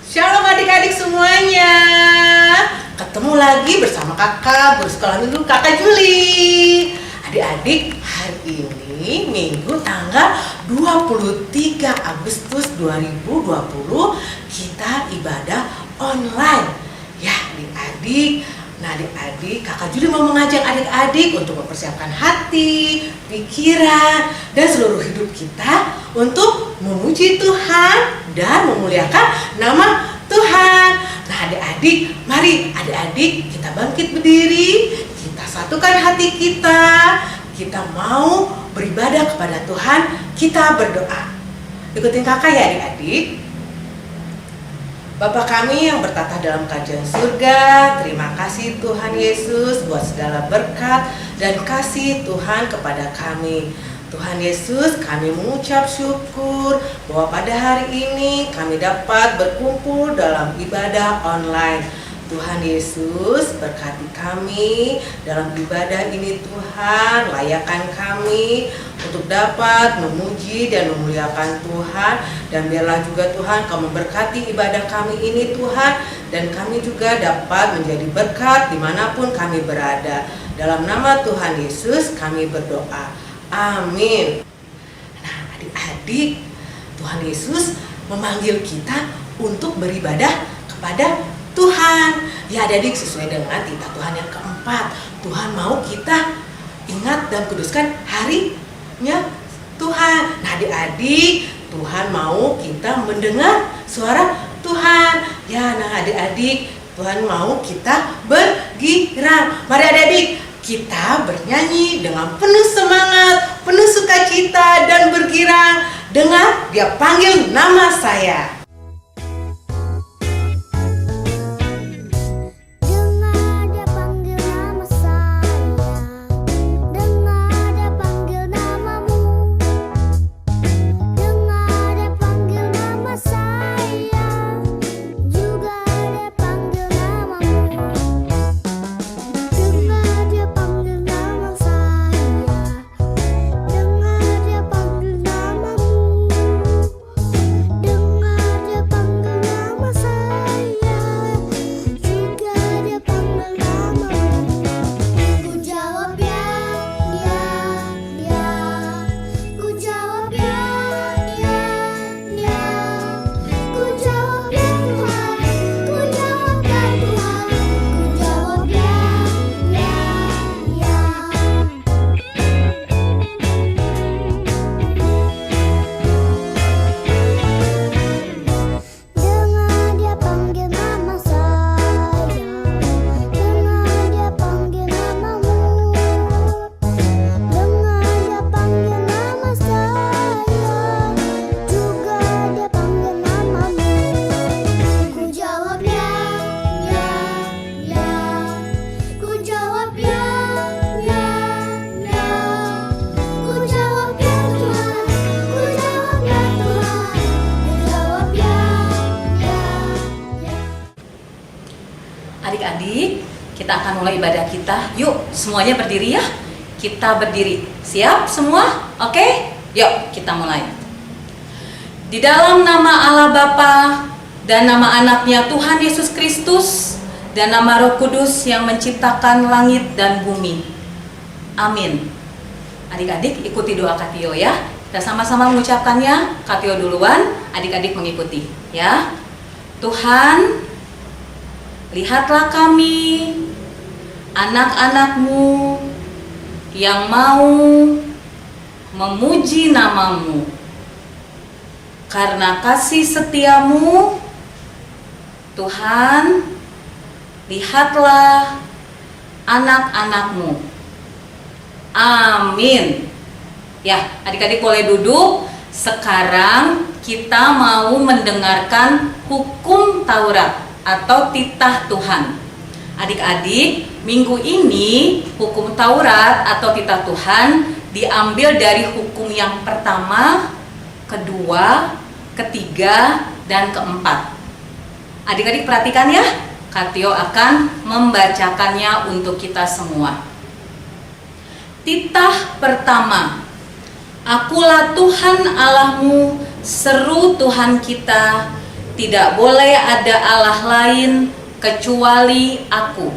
Shalom adik-adik semuanya. Ketemu lagi bersama kakak bersekolah minggu kakak Juli. Adik-adik, hari ini Minggu tanggal 23 Agustus 2020 kita ibadah online. Ya adik-adik. Nah adik-adik, kakak Juli mau mengajak adik-adik untuk mempersiapkan hati, pikiran, dan seluruh hidup kita untuk memuji Tuhan dan memuliakan nama Tuhan. Nah adik-adik, mari adik-adik kita bangkit berdiri, kita satukan hati kita mau beribadah kepada Tuhan, kita berdoa. Ikutin kakak ya adik-adik. Bapa kami yang bertata dalam kerajaan surga, terima kasih Tuhan Yesus buat segala berkat dan kasih Tuhan kepada kami. Tuhan Yesus, kami mengucap syukur bahwa pada hari ini kami dapat berkumpul dalam ibadah online. Tuhan Yesus, berkati kami dalam ibadah ini Tuhan, layakkan kami untuk dapat memuji dan memuliakan Tuhan. Dan biarlah juga Tuhan Kau memberkati ibadah kami ini Tuhan, dan kami juga dapat menjadi berkat dimanapun kami berada. Dalam nama Tuhan Yesus kami berdoa, amin. Nah adik-adik, Tuhan Yesus memanggil kita untuk beribadah kepada Tuhan. Ya adik-adik, sesuai dengan titah Tuhan yang keempat, Tuhan mau kita ingat dan kuduskan harinya Tuhan. Nah adik-adik, Tuhan mau kita mendengar suara Tuhan. Ya nah adik-adik, Tuhan mau kita bergirang. Mari adik-adik, kita bernyanyi dengan penuh semangat, penuh sukacita dan bergirang dengan Dia panggil nama saya. Adik-adik, kita akan mulai ibadah kita. Yuk, semuanya berdiri ya. Kita berdiri. Siap semua? Oke? Yuk, kita mulai. Di dalam nama Allah Bapa dan nama anaknya Tuhan Yesus Kristus dan nama Roh Kudus yang menciptakan langit dan bumi. Amin. Adik-adik ikuti doa Katio ya. Kita sama-sama mengucapkannya. Katio duluan, adik-adik mengikuti ya. Tuhan, lihatlah kami, anak-anak-Mu yang mau memuji nama-Mu. Karena kasih setia-Mu, Tuhan, lihatlah anak-anak-Mu. Amin. Ya, adik-adik boleh duduk. Sekarang kita mau mendengarkan hukum Taurat atau titah Tuhan. Adik-adik, minggu ini hukum Taurat atau titah Tuhan diambil dari hukum yang pertama, kedua, ketiga, dan keempat. Adik-adik perhatikan ya, Katio akan membacakannya untuk kita semua. Titah pertama, Akulah Tuhan Allahmu, seru Tuhan kita, tidak boleh ada Allah lain kecuali Aku.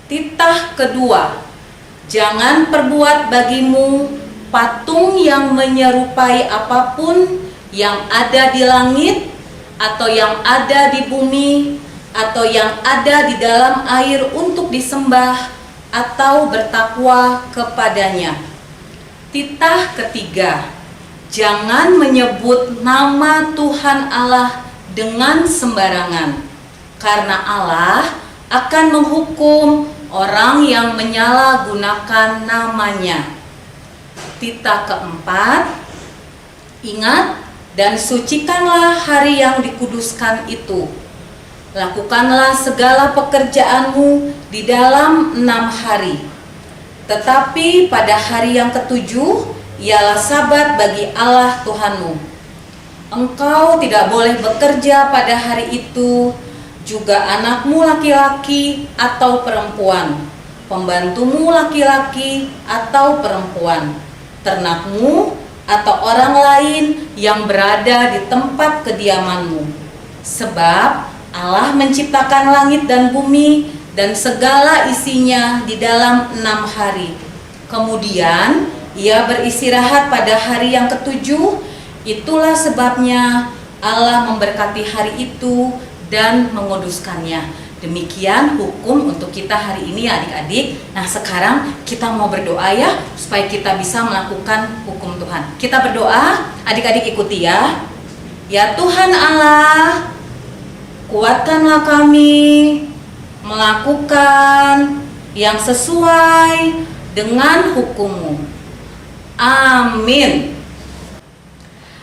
Titah kedua, jangan perbuat bagimu patung yang menyerupai apapun yang ada di langit, atau yang ada di bumi, atau yang ada di dalam air untuk disembah atau bertakwa kepadanya. Titah ketiga, jangan menyebut nama Tuhan Allah dengan sembarangan, karena Allah akan menghukum orang yang menyalahgunakan namanya. Titah keempat, ingat dan sucikanlah hari yang dikuduskan itu. Lakukanlah segala pekerjaanmu di dalam 6 hari. Tetapi pada hari yang ketujuh ialah sabat bagi Allah Tuhanmu. Engkau tidak boleh bekerja pada hari itu, juga anakmu laki-laki atau perempuan, pembantumu laki-laki atau perempuan, ternakmu atau orang lain yang berada di tempat kediamanmu. Sebab Allah menciptakan langit dan bumi dan segala isinya di dalam 6 hari. Kemudian Ia beristirahat pada hari yang ketujuh. Itulah sebabnya Allah memberkati hari itu dan menguduskannya. Demikian hukum untuk kita hari ini adik-adik. Nah sekarang kita mau berdoa ya, supaya kita bisa melakukan hukum Tuhan. Kita berdoa, adik-adik ikuti ya. Ya Tuhan Allah, kuatkanlah kami melakukan yang sesuai dengan hukum-Mu. Amin.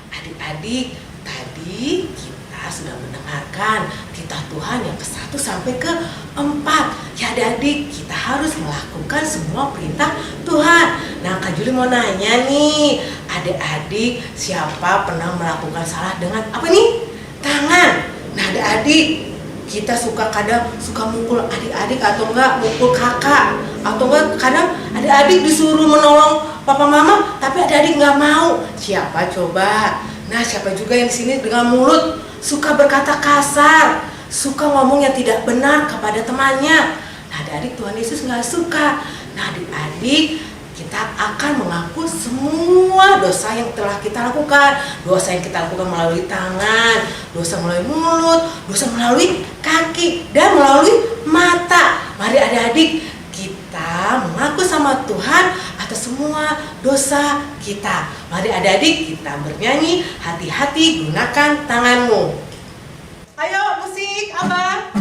Adik-adik, tadi kita sudah mendengarkan titah Tuhan yang ke-1 sampai ke-4. Ya adik-adik, kita harus melakukan semua perintah Tuhan. Nah Kak Juli mau nanya nih, adik-adik siapa pernah melakukan salah dengan apa nih? Tangan. Nah adik-adik, kita kadang suka mukul adik-adik atau enggak mukul kakak, atau enggak kadang adik-adik disuruh menolong papa mama tapi adik-adik nggak mau. Siapa coba? Nah siapa juga yang di sini dengan mulut suka berkata kasar, suka ngomong yang tidak benar kepada temannya. Nah adik-adik, Tuhan Yesus nggak suka. Nah adik-adik, kita akan mengaku semua dosa yang telah kita lakukan. Dosa yang kita lakukan melalui tangan, dosa melalui mulut, dosa melalui kaki, dan melalui mata. Mari adik-adik, kita mengaku sama Tuhan atas semua dosa kita. Mari adik-adik, kita bernyanyi, hati-hati gunakan tanganmu. Ayo musik, Abang.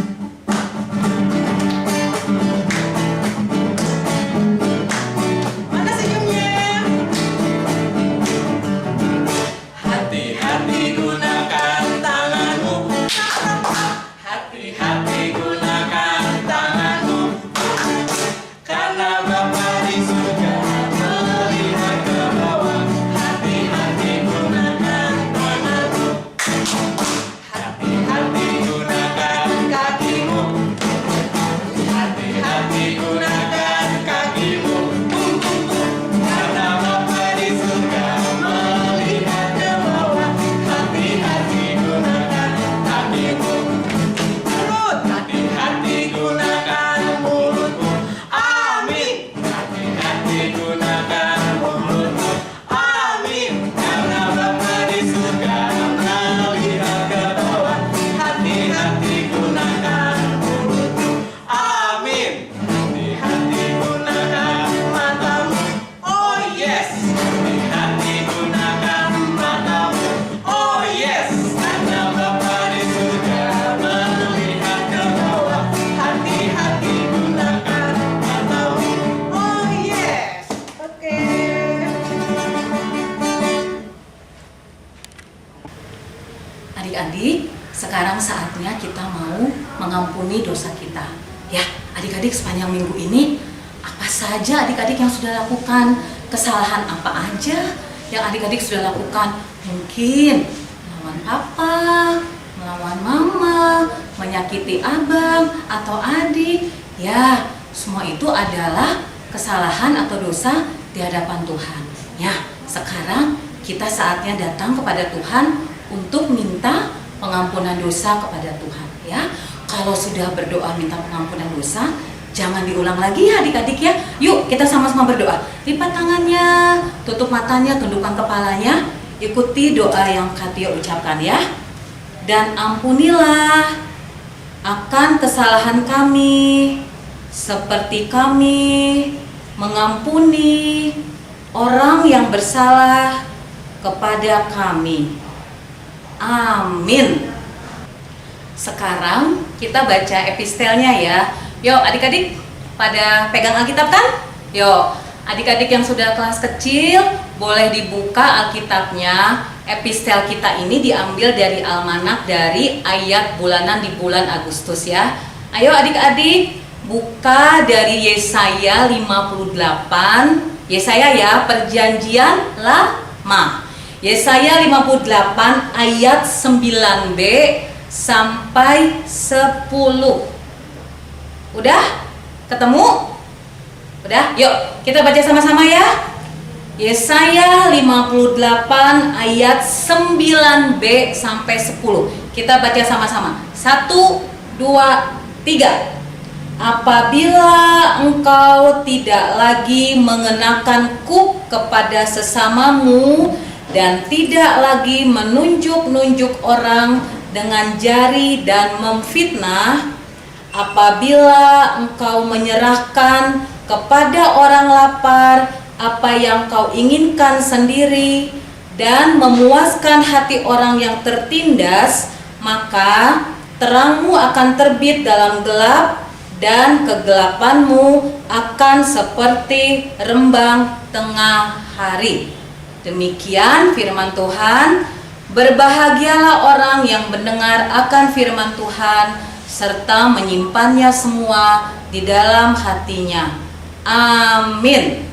Adik-adik, sekarang saatnya kita mau mengampuni dosa kita. Ya, adik-adik sepanjang minggu ini, apa saja adik-adik yang sudah lakukan? Kesalahan apa aja yang adik-adik sudah lakukan? Mungkin melawan papa, melawan mama, menyakiti abang atau adik. Ya, semua itu adalah kesalahan atau dosa di hadapan Tuhan. Ya, sekarang kita saatnya datang kepada Tuhan untuk minta pengampunan dosa kepada Tuhan ya. Kalau sudah berdoa minta pengampunan dosa, jangan diulang lagi ya adik-adik ya. Yuk kita sama-sama berdoa. Lipat tangannya, tutup matanya, tundukkan kepalanya. Ikuti doa yang Kak Tio ucapkan ya. Dan ampunilah akan kesalahan kami, seperti kami mengampuni orang yang bersalah kepada kami. Amin. Sekarang kita baca epistelnya ya. Yuk adik-adik pada pegang Alkitab kan? Yuk adik-adik yang sudah kelas kecil boleh dibuka Alkitabnya. Epistel kita ini diambil dari almanak dari ayat bulanan di bulan Agustus ya. Ayo adik-adik buka dari Yesaya 58. Yesaya ya, perjanjian lama. Yesaya 58 ayat 9b sampai 10. Udah? Ketemu? Udah? Yuk kita baca sama-sama ya. Yesaya 58 ayat 9b sampai 10. Kita baca sama-sama. 1, 2, 3. Apabila engkau tidak lagi mengenakan kup kepada sesamamu dan tidak lagi menunjuk-nunjuk orang dengan jari dan memfitnah, apabila engkau menyerahkan kepada orang lapar apa yang kau inginkan sendiri dan memuaskan hati orang yang tertindas, maka terangmu akan terbit dalam gelap dan kegelapanmu akan seperti rembang tengah hari. Demikian firman Tuhan. Berbahagialah orang yang mendengar akan firman Tuhan serta menyimpannya semua di dalam hatinya. Amin.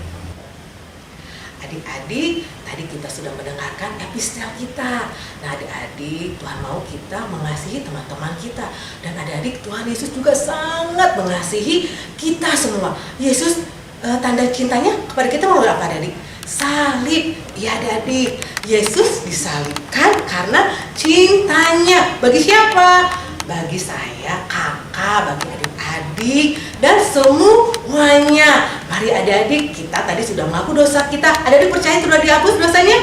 Adik-adik, tadi kita sudah mendengarkan epistel kita. Nah adik-adik, Tuhan mau kita mengasihi teman-teman kita. Dan adik-adik, Tuhan Yesus juga sangat mengasihi kita semua. Yesus tanda cintanya kepada kita melalui apa adik-adik? Salib. Ya adik-adik, Yesus disalibkan karena cintanya. Bagi siapa? Bagi saya, kakak, bagi adik-adik, dan semuanya. Mari adik-adik, kita tadi sudah mengaku dosa kita. Adik-adik percaya sudah dihapus dosanya?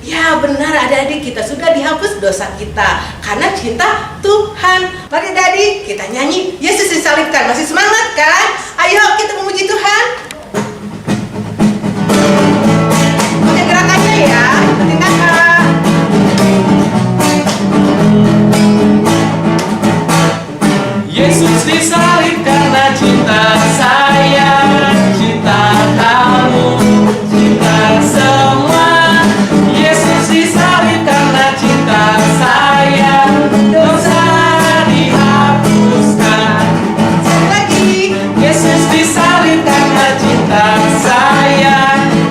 Ya benar adik-adik, kita sudah dihapus dosa kita karena cinta Tuhan. Mari adik-adik, kita nyanyi Yesus disalibkan. Masih semangat kan? Ayo kita memuji Tuhan. Oke gerakannya ya, ikutin kakak. Yesus disalib karena cinta saya, cinta kamu, cinta semua. Yesus disalib karena cinta saya, dosa dihapuskan. Sekali lagi. Yesus disalib karena cinta saya,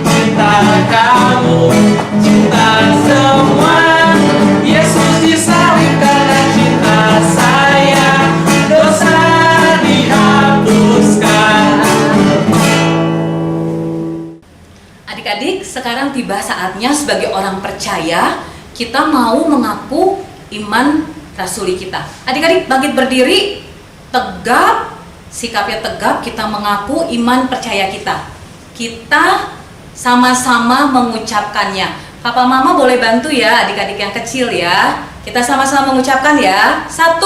cinta kamu, cinta semua. Yesus disalib karena cinta saya, dosa dihapuskan. Adik-adik, sekarang tiba saatnya sebagai orang percaya kita mau mengaku iman rasuli kita. Adik-adik bangkit berdiri, tegap, sikapnya tegap, kita mengaku iman percaya kita. Kita sama-sama mengucapkannya. Papa mama boleh bantu ya adik-adik yang kecil ya. Kita sama-sama mengucapkan ya. 1,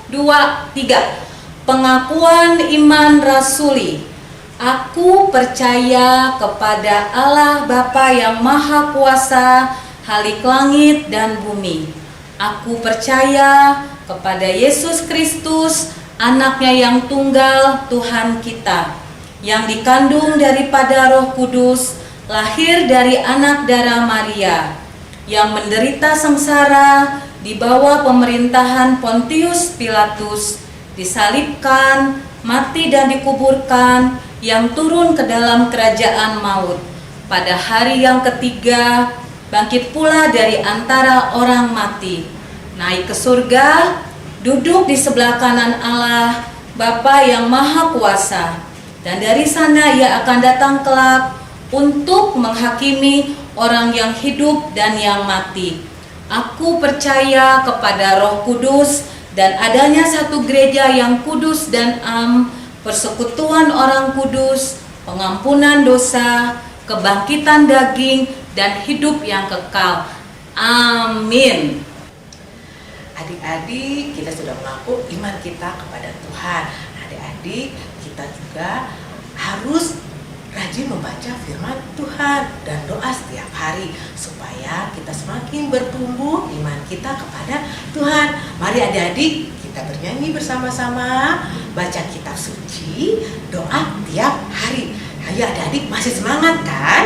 2, 3. Pengakuan iman rasuli. Aku percaya kepada Allah Bapa yang Maha Kuasa, Halik langit dan bumi. Aku percaya kepada Yesus Kristus, anaknya yang tunggal Tuhan kita, yang dikandung daripada Roh Kudus, lahir dari anak darah Maria, yang menderita sengsara di bawah pemerintahan Pontius Pilatus, disalibkan, mati dan dikuburkan, yang turun ke dalam kerajaan maut. Pada hari yang ketiga, bangkit pula dari antara orang mati, naik ke surga, duduk di sebelah kanan Allah, Bapa yang Maha Kuasa. Dan dari sana ia akan datang kelak untuk menghakimi orang yang hidup dan yang mati. Aku percaya kepada Roh Kudus dan adanya satu gereja yang kudus dan persekutuan orang kudus, pengampunan dosa, kebangkitan daging, dan hidup yang kekal. Amin. Adik-adik, kita sudah mengaku iman kita kepada Tuhan. Adik-adik, kita juga harus rajin membaca firman Tuhan dan doa setiap hari supaya kita semakin bertumbuh iman kita kepada Tuhan. Mari adik-adik, kita bernyanyi bersama-sama, baca kitab suci, doa tiap hari. Ayo adik-adik, masih semangat kan?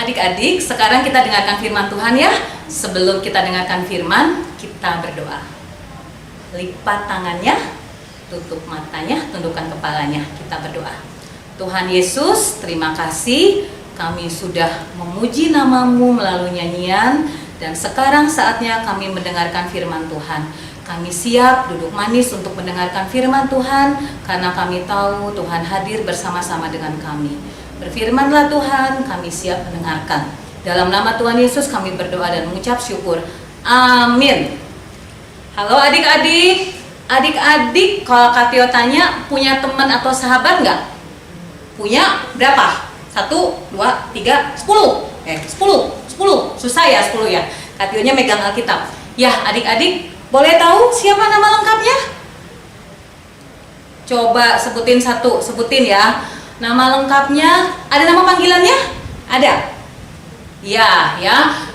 Adik-adik, sekarang kita dengarkan firman Tuhan ya. Sebelum kita dengarkan firman, kita berdoa. Lipat tangannya, tutup matanya, tundukkan kepalanya. Kita berdoa. Tuhan Yesus, terima kasih kami sudah memuji nama-Mu melalui nyanyian, dan sekarang saatnya kami mendengarkan firman Tuhan. Kami siap duduk manis untuk mendengarkan firman Tuhan, karena kami tahu Tuhan hadir bersama-sama dengan kami. Berfirmanlah Tuhan, kami siap mendengarkan. Dalam nama Tuhan Yesus kami berdoa dan mengucap syukur. Amin. Halo adik-adik. Adik-adik, kalau Kak Tio tanya, punya teman atau sahabat nggak? Punya berapa? 1, 2, 3, 10. 10. Susah ya 10 ya. Kak Tionya megang Alkitab. Ya adik-adik, boleh tahu siapa nama lengkapnya? Coba sebutin satu, sebutin ya. Nama lengkapnya, ada nama panggilannya? Ada? Ya.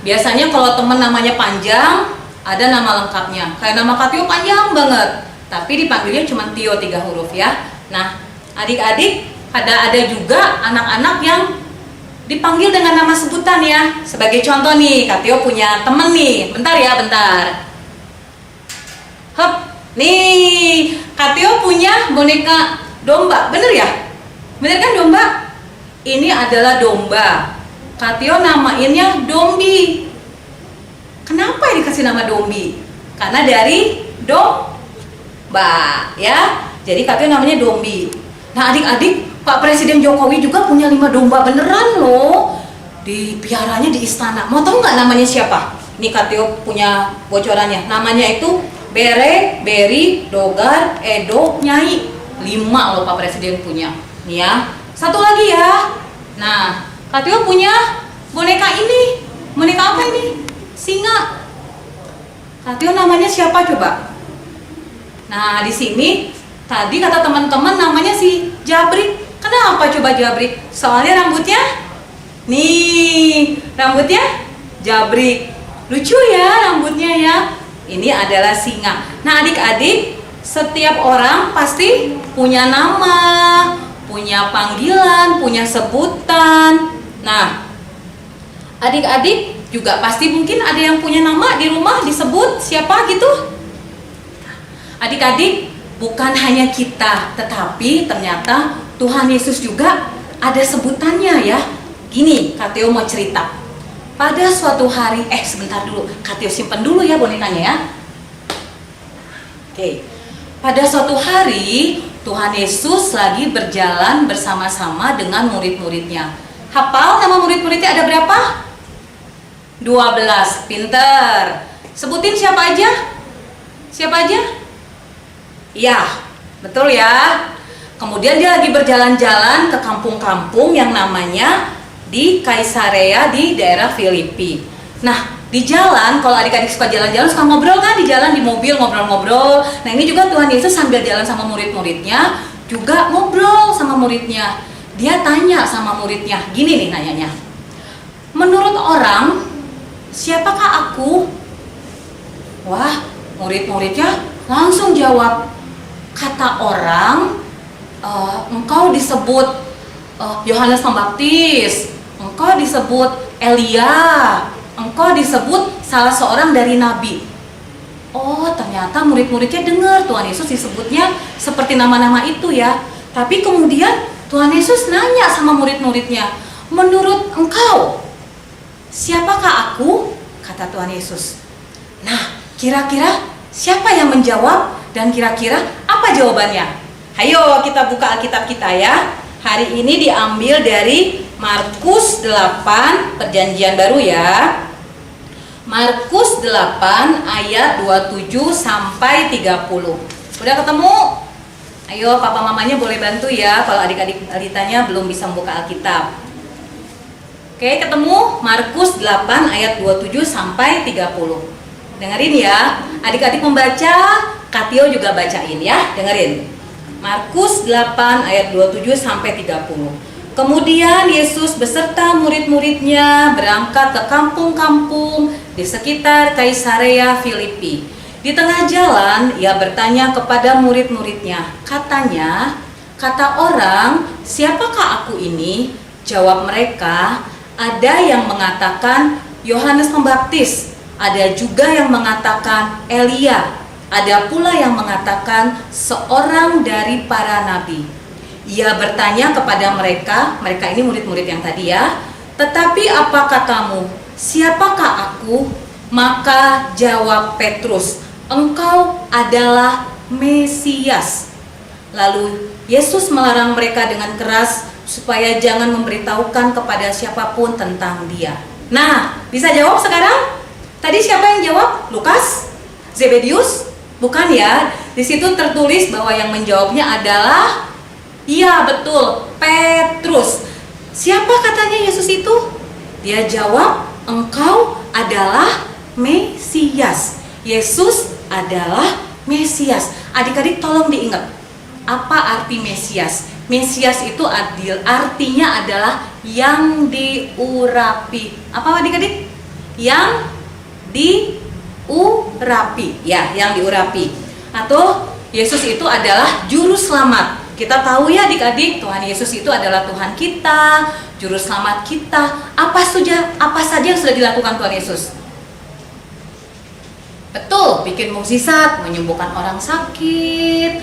Biasanya kalau temen namanya panjang, ada nama lengkapnya. Kayak nama Kak Tio panjang banget, tapi dipanggilnya cuma Tio 3 huruf ya. Nah, adik-adik, ada juga anak-anak yang dipanggil dengan nama sebutan ya. Sebagai contoh nih, Kak Tio punya temen nih. Bentar. Hop, nih, Kak Tio punya boneka domba, bener ya? Bener kan domba? Ini adalah domba. Kak Tio namainnya Dombi. Kenapa dikasih nama Dombi? Karena dari domba ya. Jadi Kak Tio namanya Dombi. Nah adik-adik, Pak Presiden Jokowi juga punya 5 domba beneran loh. Dipiaranya di istana. Mau tahu nggak namanya siapa? Nih Kak Tio punya bocorannya. Namanya itu Bere, Beri, Dogar, Edo, Nyai. 5 loh Pak Presiden punya. Nih ya, satu lagi ya. Nah, Kak Tio punya boneka ini. Boneka apa ini? Singa. Kak Tio namanya siapa coba? Nah, di sini tadi kata teman-teman namanya si Jabrik. Kenapa coba Jabrik? Soalnya rambutnya nih, rambutnya Jabrik. Lucu ya rambutnya ya. Ini adalah singa. Nah, adik-adik, setiap orang pasti punya nama, punya panggilan, punya sebutan. Nah, adik-adik juga pasti mungkin ada yang punya nama di rumah disebut siapa gitu. Adik-adik, bukan hanya kita, tetapi ternyata Tuhan Yesus juga ada sebutannya ya. Gini, Kak Tio mau cerita. Pada suatu hari, sebentar dulu, Kak Tio simpen dulu ya bonekanya ya. Oke. Pada suatu hari, Tuhan Yesus lagi berjalan bersama-sama dengan murid-muridnya. Hafal nama murid-muridnya ada berapa? 12. Pinter. Sebutin siapa aja? Siapa aja? Ya, betul ya. Kemudian dia lagi berjalan-jalan ke kampung-kampung yang namanya di Kaisarea di daerah Filipi. Nah, di jalan, kalau adik-adik suka jalan-jalan, suka ngobrol kan di jalan, di mobil ngobrol-ngobrol. Nah, ini juga Tuhan Yesus sambil jalan sama murid-muridnya, juga ngobrol sama muridnya. Dia tanya sama muridnya, gini nih nanyanya. Menurut orang, siapakah aku? Wah, murid-muridnya langsung jawab, kata orang, engkau disebut Yohanes Pembaptis, engkau disebut Elia, engkau disebut salah seorang dari nabi. Oh, ternyata murid-muridnya dengar Tuhan Yesus disebutnya seperti nama-nama itu ya. Tapi kemudian Tuhan Yesus nanya sama murid-muridnya, menurut engkau, siapakah aku? Kata Tuhan Yesus. Nah, kira-kira siapa yang menjawab dan kira-kira apa jawabannya? Ayo kita buka Alkitab kita ya. Hari ini diambil dari Markus 8, Perjanjian Baru ya. Markus 8 ayat 27 sampai 30. Udah ketemu? Ayo papa mamanya boleh bantu ya kalau adik-adik balitanya belum bisa membuka Alkitab. Oke, ketemu Markus 8 ayat 27 sampai 30. Dengerin ya. Adik-adik membaca, Katio juga bacain ya. Dengerin. Markus 8 ayat 27 sampai 30. Kemudian Yesus beserta murid-muridnya berangkat ke kampung-kampung di sekitar Kaisarea Filipi. Di tengah jalan ia bertanya kepada murid-muridnya, katanya, kata orang, siapakah aku ini? Jawab mereka, ada yang mengatakan Yohanes Pembaptis, ada juga yang mengatakan Elia, ada pula yang mengatakan seorang dari para nabi. Ia bertanya kepada mereka ini murid-murid yang tadi ya, tetapi apa katamu? Siapakah aku? Maka jawab Petrus, engkau adalah Mesias. Lalu Yesus melarang mereka dengan keras supaya jangan memberitahukan kepada siapapun tentang dia. Nah, bisa jawab sekarang? Tadi siapa yang jawab? Lukas? Zebedius? Bukan ya. Di situ tertulis bahwa yang menjawabnya adalah, iya betul, Petrus. Siapa katanya Yesus itu? Dia jawab, engkau adalah Mesias. Yesus adalah Mesias. Adik-adik tolong diingat, apa arti Mesias? Mesias itu artinya adalah yang diurapi. Apa adik-adik? Yang diurapi. Ya, yang diurapi. Atau Yesus itu adalah juru selamat. Kita tahu ya adik-adik, Tuhan Yesus itu adalah Tuhan kita, juru selamat kita. Apa saja yang sudah dilakukan Tuhan Yesus? Betul, bikin mukjizat, menyembuhkan orang sakit,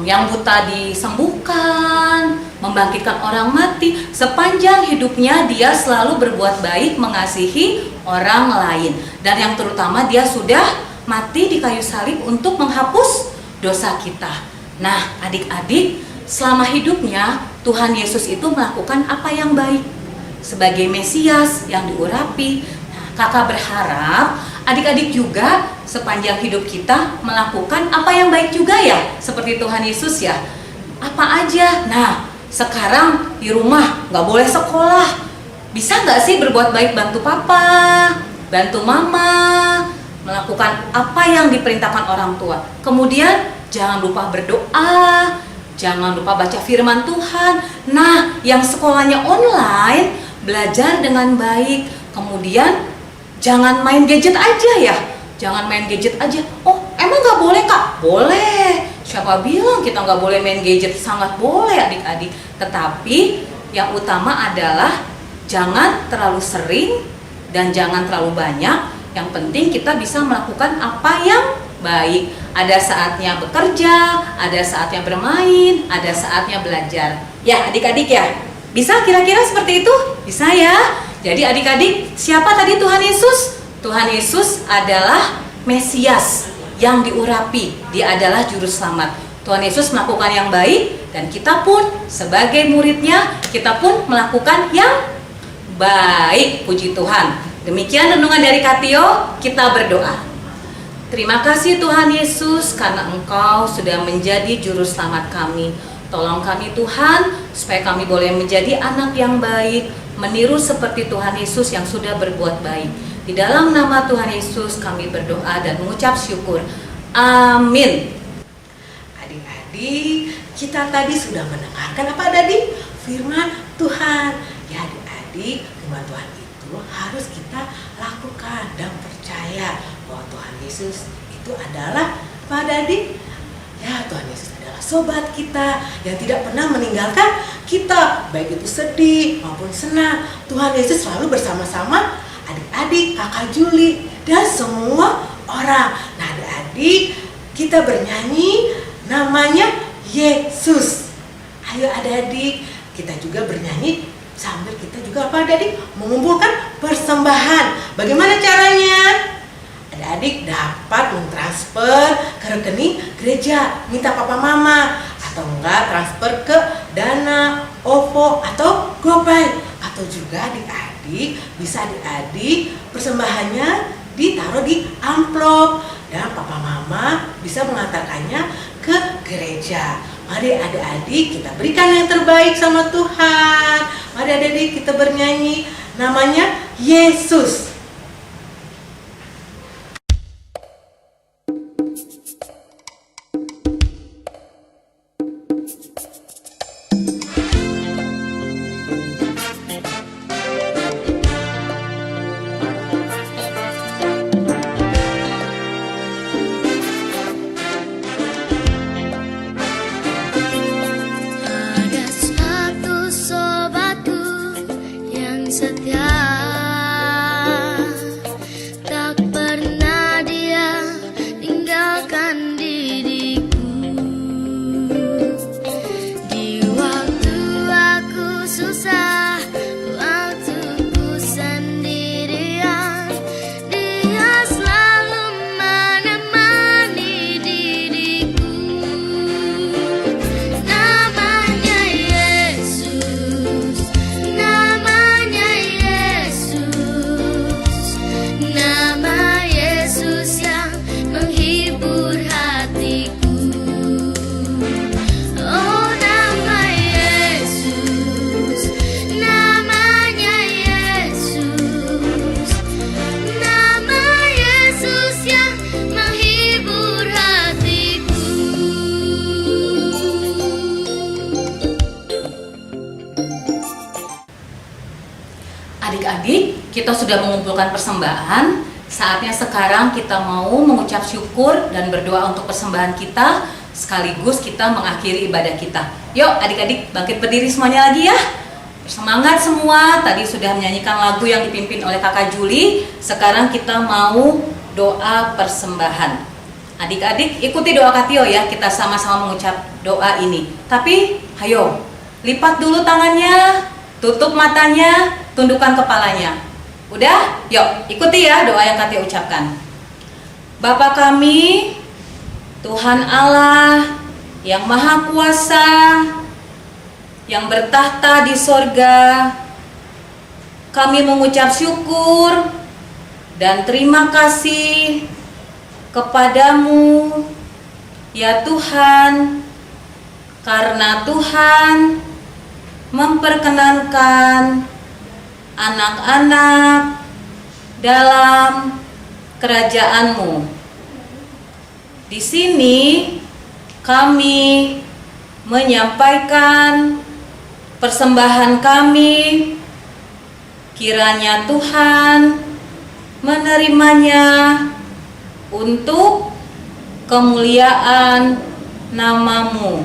yang buta disembuhkan, membangkitkan orang mati. Sepanjang hidupnya dia selalu berbuat baik, mengasihi orang lain. Dan yang terutama dia sudah mati di kayu salib untuk menghapus dosa kita. Nah, adik-adik, selama hidupnya Tuhan Yesus itu melakukan apa yang baik sebagai Mesias yang diurapi. Nah, kakak berharap adik-adik juga sepanjang hidup kita melakukan apa yang baik juga ya, seperti Tuhan Yesus ya. Apa aja? Nah, sekarang di rumah nggak boleh sekolah. Bisa nggak sih berbuat baik, bantu papa, bantu mama, melakukan apa yang diperintahkan orang tua. Kemudian jangan lupa berdoa, jangan lupa baca firman Tuhan. Nah, yang sekolahnya online, belajar dengan baik. Kemudian jangan main gadget aja ya. Jangan main gadget aja. Oh, emang nggak boleh kak? Boleh. Siapa bilang kita nggak boleh main gadget? Sangat boleh adik-adik. Tetapi yang utama adalah jangan terlalu sering dan jangan terlalu banyak. Yang penting kita bisa melakukan apa yang baik. Ada saatnya bekerja, ada saatnya bermain, ada saatnya belajar. Ya adik-adik ya, bisa kira-kira seperti itu? Bisa ya. Jadi adik-adik, siapa tadi Tuhan Yesus? Tuhan Yesus adalah Mesias yang diurapi. Dia adalah juru selamat. Tuhan Yesus melakukan yang baik, dan kita pun sebagai muridnya, kita pun melakukan yang baik. Puji Tuhan. Demikian renungan dari Katio, kita berdoa. Terima kasih Tuhan Yesus karena Engkau sudah menjadi juru selamat kami. Tolong kami Tuhan, supaya kami boleh menjadi anak yang baik, meniru seperti Tuhan Yesus yang sudah berbuat baik. Di dalam nama Tuhan Yesus kami berdoa dan mengucap syukur. Amin. Adik-adik, kita tadi sudah mendengarkan apa tadi? Firman Tuhan. Ya adik-adik, firman Tuhan itu harus kita lakukan dan percaya bahwa Tuhan Yesus itu adalah apa adik? Ya, Tuhan Yesus adalah sobat kita yang tidak pernah meninggalkan kita, baik itu sedih maupun senang. Tuhan Yesus selalu bersama-sama adik-adik, kakak Juli, dan semua orang. Nah adik-adik, kita bernyanyi namanya Yesus. Ayo adik-adik, kita juga bernyanyi sambil kita juga apa adik-adik? Mengumpulkan persembahan. Bagaimana caranya? Adik-adik dapat mentransfer ke rekening gereja, minta papa mama, atau enggak transfer ke Dana, OVO, atau GoPay. Atau juga adik-adik bisa adik-adik persembahannya ditaruh di amplop, dan papa mama bisa mengantarkannya ke gereja. Mari adik-adik kita berikan yang terbaik sama Tuhan. Mari adik-adik kita bernyanyi namanya Yesus. Adik-adik, kita sudah mengumpulkan persembahan. Saatnya sekarang kita mau mengucap syukur dan berdoa untuk persembahan kita, sekaligus kita mengakhiri ibadah kita. Yuk adik-adik, bangkit berdiri semuanya lagi ya. Bersemangat semua. Tadi sudah menyanyikan lagu yang dipimpin oleh kakak Juli. Sekarang kita mau doa persembahan. Adik-adik ikuti doa Katio ya, kita sama-sama mengucap doa ini. Tapi ayo, lipat dulu tangannya, tutup matanya, tundukkan kepalanya. Udah? Yuk, ikuti ya doa yang Katio ucapkan. Bapa kami, Tuhan Allah yang Maha Kuasa, yang bertahta di sorga, kami mengucap syukur dan terima kasih kepadamu, ya Tuhan, karena Tuhan memperkenankan anak-anak dalam kerajaan-Mu. Di sini kami menyampaikan persembahan kami, kiranya Tuhan menerimanya untuk kemuliaan nama-Mu.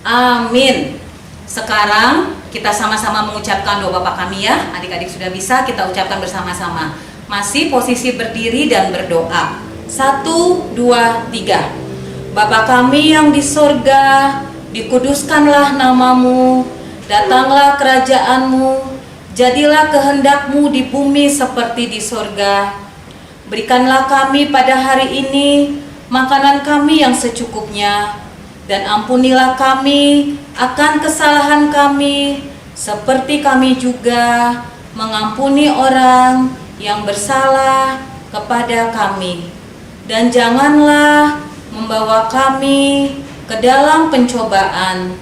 Amin. Sekarang kita sama-sama mengucapkan doa Bapa kami ya. Adik-adik sudah bisa, kita ucapkan bersama-sama. Masih posisi berdiri dan berdoa. 1, 2, 3. Bapa kami yang di sorga, dikuduskanlah nama-Mu, datanglah kerajaan-Mu, jadilah kehendak-Mu di bumi seperti di sorga. Berikanlah kami pada hari ini makanan kami yang secukupnya, Dan ampunilah kami akan kesalahan kami, seperti kami juga mengampuni orang yang bersalah kepada kami. Dan janganlah membawa kami ke dalam pencobaan,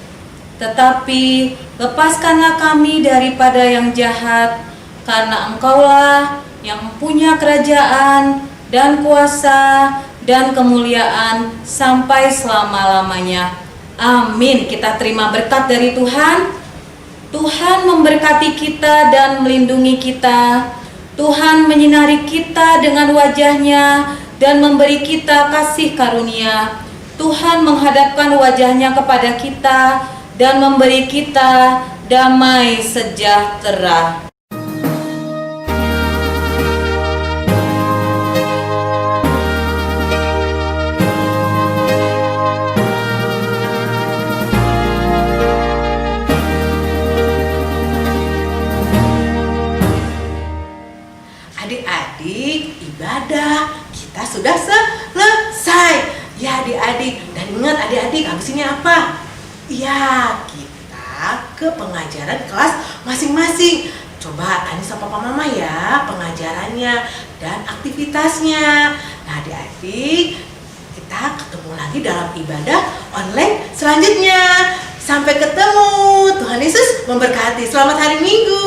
tetapi lepaskanlah kami daripada yang jahat, karena Engkaulah yang punya kerajaan dan kuasa dan kemuliaan sampai selama-lamanya. Amin. Kita terima berkat dari Tuhan. Tuhan memberkati kita dan melindungi kita. Tuhan menyinari kita dengan wajah-Nya dan memberi kita kasih karunia. Tuhan menghadapkan wajah-Nya kepada kita dan memberi kita damai sejahtera. Adik-adik, ibadah kita sudah selesai. Ya adik-adik, dan ingat adik-adik, habis ini apa? Ya, kita ke pengajaran kelas masing-masing. Coba tanya sama papa mama ya pengajarannya dan aktivitasnya. Nah adik-adik, kita ketemu lagi dalam ibadah online selanjutnya. Sampai ketemu. Tuhan Yesus memberkati. Selamat hari Minggu.